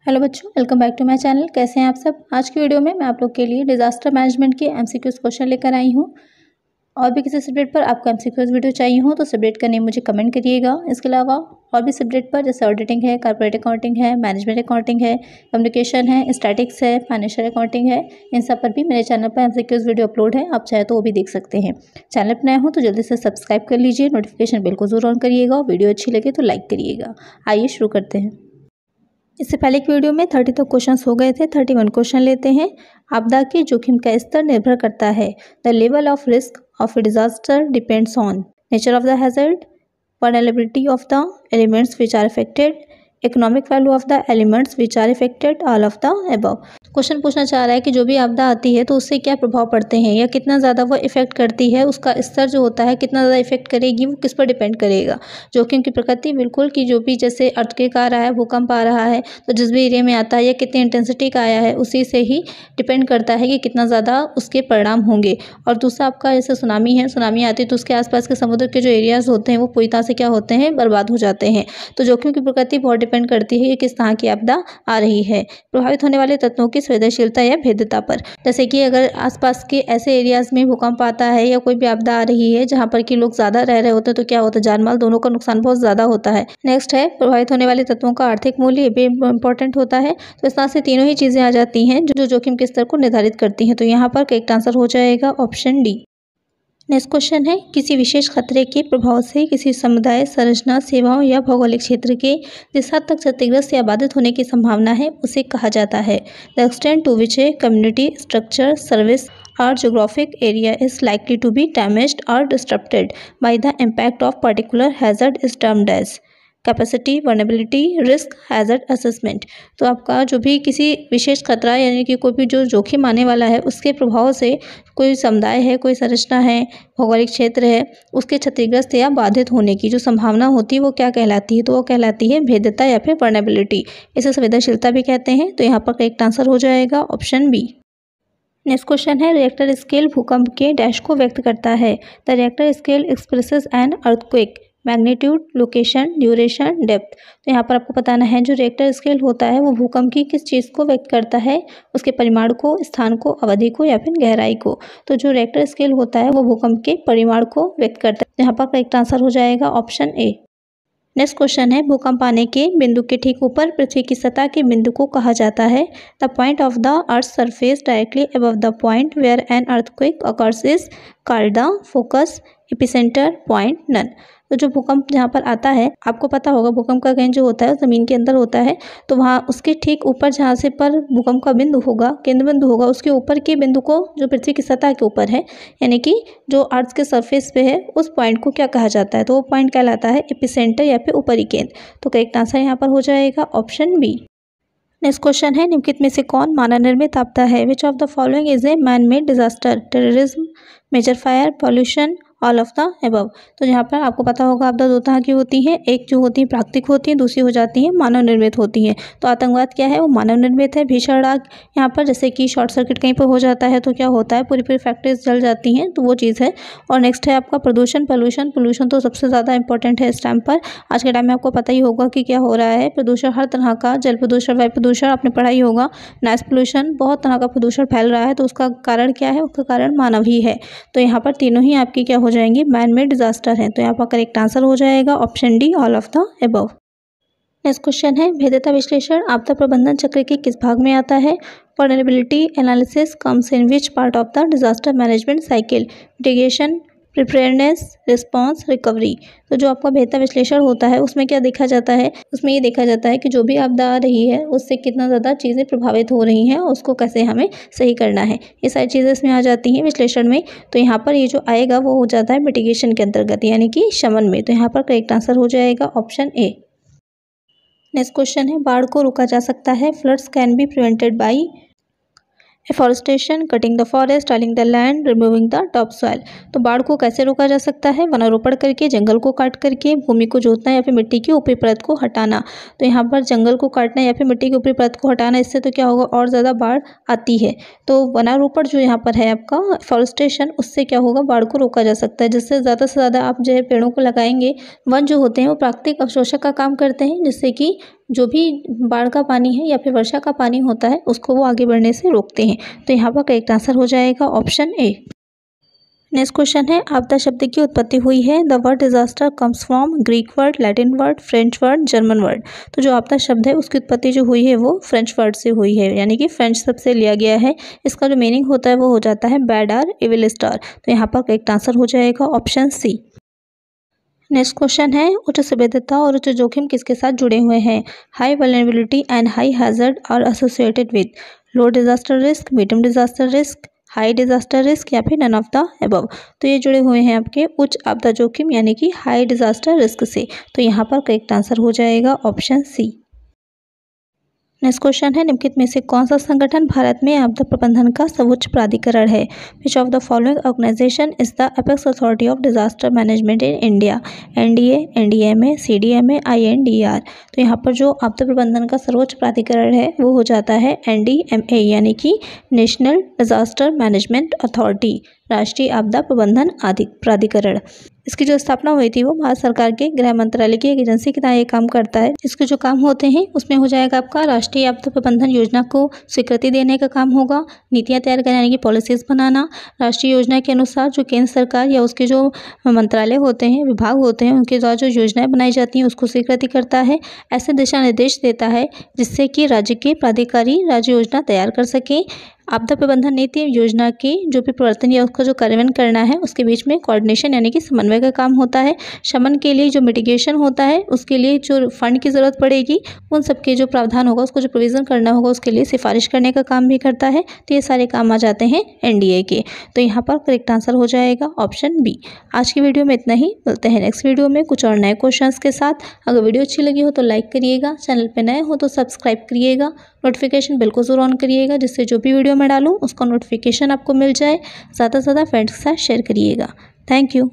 Hello बच्चों, welcome back to my channel. कैसे हैं आप सब। आज की वीडियो में मैं आप लोग के लिए डिजास्टर मैनेजमेंट के एमसीक्यूज क्वेश्चन लेकर आई हूं। और भी किसी सब्जेक्ट पर आपको एमसीक्यूज वीडियो चाहिए हो तो सब्जेक्ट का नेम मुझे कमेंट करिएगा। इसके अलावा और भी सब्जेक्ट पर जैसे ऑडिटिंग है, कॉर्पोरेट अकाउंटिंग है, मैनेजमेंट अकाउंटिंग है, कम्युनिकेशन है, स्टैटिक्स है, फाइनेंशियल अकाउंटिंग है, इन सब पर भी मेरे चैनल पर एमसीक्यूज वीडियो अपलोड है। आप चाहे तो वो भी देख सकते हैं। चैनल पर नए हो तो जल्दी से सब्सक्राइब कर लीजिए, नोटिफिकेशन बिल को जरूर ऑन करिएगा। वीडियो अच्छी लगे तो लाइक करिएगा। आइए शुरू करते हैं। इससे पहले की वीडियो में 32 क्वेश्चंस हो गए थे। 31 क्वेश्चन लेते हैं। आपदा के जोखिम का स्तर निर्भर करता है। The level of risk of A disaster depends on nature of the hazard, vulnerability of the elements which are affected, economic value of the elements which are affected, all of the above। Question पूछना चाह रहा है कि जो भी आपदा आती है तो उससे क्या प्रभाव पड़ते हैं या कितना ज़्यादा वो इफेक्ट करती है, उसका स्तर जो होता है कितना ज़्यादा इफेक्ट करेगी, वो किस पर डिपेंड करेगा। जोखिम की प्रकृति बिल्कुल कि जो भी जैसे अर्थक्वेक आ रहा है, भूकंप आ रहा है, तो जिस भी एरिया में आता है या कितनी इंटेंसिटी का आया है उसी से ही डिपेंड करता है कि कितना ज़्यादा उसके परिणाम होंगे। और दूसरा आपका जैसे सुनामी है, सुनामी आती है तो उसके आसपास के समुद्र के जो एरियाज़ होते हैं वो पूरी तरह से क्या होते हैं, बर्बाद हो जाते हैं। तो जोखिम की प्रकृति बहुत डिपेंड करती है कि किस तरह की आपदा आ रही है। प्रभावित होने वाले तत्वों की संवेदनशीलता या भेद्यता पर, जैसे कि अगर आसपास के ऐसे एरियाज में भूकंप आता है या कोई भी आपदा आ रही है जहां पर कि लोग ज्यादा रह रहे होते हैं तो क्या होता है, जान माल दोनों का नुकसान बहुत ज्यादा होता है। नेक्स्ट है प्रभावित होने वाले तत्वों का आर्थिक मूल्य, ये भी इंपॉर्टेंट होता है। तो इस तरह से तीनों ही चीजें आ जाती हैं जो जोखिम के स्तर को निर्धारित करती हैं। तो यहाँ पर करेक्ट आंसर हो जाएगा ऑप्शन डी। नेक्स्ट क्वेश्चन है, किसी विशेष खतरे के प्रभाव से किसी समुदाय, संरचना, सेवाओं या भौगोलिक क्षेत्र के जिस हद तक क्षतिग्रस्त या बाधित होने की संभावना है उसे कहा जाता है। The extent to which a community, structure, service or geographic area is likely to be damaged or disrupted by the impact of particular hazard is termed as capacity, vulnerability, risk, hazard assessment. तो आपका जो भी किसी विशेष खतरा यानी कि कोई भी जो जोखिम आने वाला है उसके प्रभाव से कोई समुदाय है, कोई संरचना है, भौगोलिक क्षेत्र है, उसके क्षतिग्रस्त या बाधित होने की जो संभावना होती है वो क्या कहलाती है, तो वो कहलाती है भेद्यता या फिर वर्नेबिलिटी। इसे संवेदनशीलता भी कहते हैं। तो यहाँ पर करेक्ट आंसर हो जाएगा ऑप्शन बी। नेक्स्ट क्वेश्चन है, रिएक्टर स्केल भूकंप के डैश को व्यक्त करता है। The Richter scale expresses an earthquake magnitude, location, duration, depth. तो यहाँ पर आपको बताना है जो रिएक्टर स्केल होता है वो भूकंप की किस चीज़ को व्यक्त करता है, उसके परिमाण को, स्थान को, अवधि को या फिर गहराई को। तो जो रिएक्टर स्केल होता है वो भूकंप के परिमाण को व्यक्त करता है। यहाँ पर करेक्ट आंसर हो जाएगा ऑप्शन ए। नेक्स्ट क्वेश्चन है, भूकंप आने के बिंदु के ठीक ऊपर पृथ्वी की सतह के बिंदु को कहा जाता है। The point of the earth surface directly above the point where an earthquake occurs is called the focus, epicentre, point, none. तो जो भूकंप जहाँ पर आता है, आपको पता होगा भूकंप का केंद्र जो होता है ज़मीन के अंदर होता है। तो वहाँ उसके ठीक ऊपर जहाँ से पर भूकंप का बिंदु होगा, केंद्र बिंदु होगा, उसके ऊपर के बिंदु को जो पृथ्वी की सतह के ऊपर है यानी कि जो अर्थ के सरफेस पे है उस पॉइंट को क्या कहा जाता है, तो वो पॉइंट कहलाता है एपिसेंटर या फिर ऊपरी केंद्र। तो करेक्ट आंसर यहाँ पर हो जाएगा ऑप्शन बी। नेक्स्ट क्वेश्चन है, निम्नलिखित में से कौन मानव निर्मित आपदा है। Which of the following is a man made disaster, terrorism, major fire, pollution, all of the above. तो यहाँ पर आपको पता होगा आपदा दो तरह की होती है, एक जो होती है प्राकृतिक होती है, दूसरी हो जाती है मानव निर्मित होती है। तो आतंकवाद क्या है, वो मानव निर्मित है। भीषण आग यहाँ पर जैसे कि शॉर्ट सर्किट कहीं पर हो जाता है तो क्या होता है, पूरी पूरी फैक्ट्रीज जल जाती हैं, तो वो चीज़ है। और नेक्स्ट है आपका प्रदूषण, पोल्यूशन। पोल्यूशन तो सबसे ज़्यादा इंपॉर्टेंट है इस टाइम पर। आज के टाइम में आपको पता ही होगा कि क्या हो रहा है, प्रदूषण हर तरह का, जल प्रदूषण, वायु प्रदूषण, आपने पढ़ा ही होगा, नॉइस पोल्यूशन, बहुत तरह का प्रदूषण फैल रहा है। तो उसका कारण क्या है, उसका कारण मानव ही है। तो यहाँ पर तीनों ही आपकी क्या हो जाएंगी, मैन मेड डिजास्टर है। तो यहाँ पर करेक्ट आंसर हो जाएगा option D, all of the above. Next question है, भेद्यता विश्लेषण आपदा प्रबंधन चक्र के किस भाग में आता है। Vulnerability analysis comes in which part of the disaster management cycle, mitigation, preparedness, response, recovery. तो जो आपका भेद्यता विश्लेषण होता है उसमें क्या देखा जाता है, उसमें ये देखा जाता है कि जो भी आपदा आ रही है उससे कितना ज़्यादा चीज़ें प्रभावित हो रही हैं और उसको कैसे हमें सही करना है, ये सारी चीज़ें इसमें आ जाती हैं विश्लेषण में। तो यहाँ पर ये जो आएगा वो हो जाता है मिटिगेशन के अंतर्गत यानी कि शमन में। तो यहाँ पर करेक्ट आंसर हो जाएगा ऑप्शन ए। नेक्स्ट क्वेश्चन है, बाढ़ को रोका जा सकता है। Floods can be prevented by afforestation, cutting the forest, tiling the land, removing the top soil. तो बाढ़ को कैसे रोका जा सकता है, वनारोपण करके, जंगल को काट करके, भूमि को जोतना या फिर मिट्टी की ऊपरी परत को हटाना। तो यहाँ पर जंगल को काटना या फिर मिट्टी की ऊपरी परत को हटाना, इससे तो क्या होगा और ज़्यादा बाढ़ आती है। तो वनारोपण जो यहाँ पर है आपका एफॉरेस्टेशन, उससे क्या होगा, बाढ़ को रोका जा सकता है। जिससे ज़्यादा से ज़्यादा आप जो है पेड़ों को लगाएंगे। वन जो होते हैं वो प्राकृतिक अवशोषक का काम करते हैं जिससे कि जो भी बाढ़ का पानी है या फिर वर्षा का पानी होता है उसको वो आगे बढ़ने से रोकते हैं। तो यहाँ पर करेक्ट आंसर हो जाएगा ऑप्शन ए। नेक्स्ट क्वेश्चन है, आपदा शब्द की उत्पत्ति हुई है। The word disaster comes from Greek word, Latin word, French word, German word. तो जो आपदा शब्द है उसकी उत्पत्ति जो हुई है वो फ्रेंच वर्ड से हुई है, यानी कि फ्रेंच शब्द से लिया गया है। इसका जो मीनिंग होता है वो हो जाता है बैड आर इविल स्टार। तो यहाँ पर करेक्ट आंसर हो जाएगा ऑप्शन सी। नेक्स्ट क्वेश्चन है, उच्च संवेदनता और उच्च जोखिम किसके साथ जुड़े हुए हैं। High vulnerability and high hazard are associated with low disaster risk, medium disaster risk, high disaster risk या फिर नन ऑफ द अबव। तो ये जुड़े हुए हैं आपके उच्च आपदा जोखिम यानी कि हाई डिजास्टर रिस्क से। तो यहाँ पर करेक्ट आंसर हो जाएगा ऑप्शन सी। नेक्स्ट क्वेश्चन है, निम्नलिखित में से कौन सा संगठन भारत में आपदा प्रबंधन का सर्वोच्च प्राधिकरण है। Which of the following organization is the apex authority of disaster management in India. NDA, NDMA, CDMA, INDR. तो यहाँ पर जो आपदा प्रबंधन का सर्वोच्च प्राधिकरण है वो हो जाता है एनडीएमए, यानी कि नेशनल डिजास्टर मैनेजमेंट अथॉरिटी, राष्ट्रीय आपदा प्रबंधन प्राधिकरण। इसकी जो स्थापना हुई थी वो भारत सरकार के गृह मंत्रालय की एक एजेंसी की तरह ये काम करता है। इसके जो काम होते हैं उसमें हो जाएगा आपका राष्ट्रीय आपदा प्रबंधन योजना को स्वीकृति देने का काम होगा, नीतियां तैयार करने यानी कि पॉलिसीज बनाना, राष्ट्रीय योजना के अनुसार जो केंद्र सरकार या उसके जो मंत्रालय होते हैं, विभाग होते हैं, उनके द्वारा जो योजनाएं बनाई जाती हैं उसको स्वीकृति करता है। ऐसे दिशा निर्देश देता है जिससे कि राज्य के प्राधिकारी राज्य योजना तैयार कर सकें। आपदा प्रबंधन नीति योजना के जो भी प्रवर्तन या उसका जो कार्यान्वयन करना है उसके बीच में कोऑर्डिनेशन यानी कि समन्वय का काम होता है। शमन के लिए जो मिटिगेशन होता है उसके लिए जो फंड की ज़रूरत पड़ेगी उन सबके जो प्रावधान होगा उसको जो प्रोविज़न करना होगा उसके लिए सिफारिश करने का काम भी करता है। तो ये सारे काम आ जाते हैं एनडीए के। तो यहाँ पर करेक्ट आंसर हो जाएगा ऑप्शन बी। आज की वीडियो में इतना ही, मिलते हैं नेक्स्ट वीडियो में कुछ और नए क्वेश्चंस के साथ। अगर वीडियो अच्छी लगी हो तो लाइक करिएगा, चैनल पर नए हो तो सब्सक्राइब करिएगा, नोटिफिकेशन बिल्कुल ज़रूर ऑन करिएगा जिससे जो भी वीडियो मैं डालूँ उसका नोटिफिकेशन आपको मिल जाए। ज़्यादा से ज़्यादा फ्रेंड्स के साथ शेयर करिएगा। Thank you.